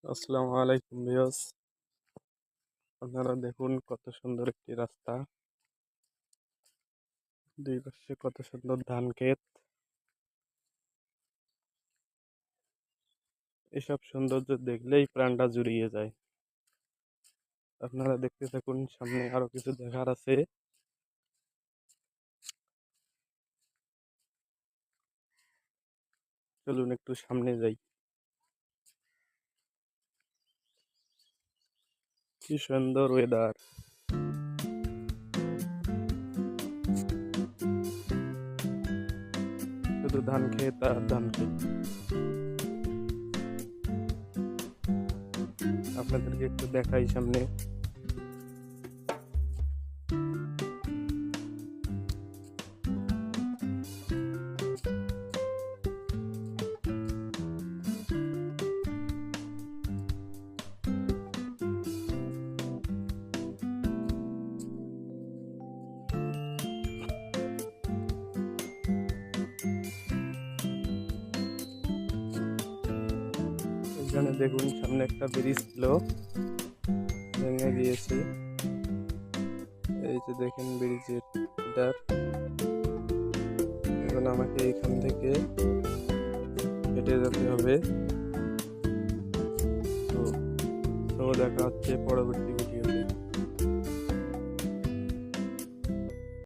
আসসালামু আলাইকুম ভিউয়ার্স। আপনারা দেখুন কত সুন্দর একটি রাস্তা, দুই পাশে কত সুন্দর ধান ক্ষেত। এসব সৌন্দর্য দেখলেই প্রাণটা জুড়িয়ে যায়। আপনারা দেখতে থাকুন, সামনে আরো কিছু দেখার আছে। চলুন একটু সামনে যাই। কি সুন্দর ওয়েদার! শুধু ধান ক্ষেত আর ধান ক্ষেত। আপনাদেরকে একটু দেখাই সামনে। এখানে দেখুন সামনে একটা ব্রিজ ছিল, ভেঙে গিয়েছে। এই যে দেখেন ব্রিজের পিলার। এখন আমাকে এখান থেকে হেঁটে যেতে হবে। তো দেখা হচ্ছে পরবর্তী ভিডিও।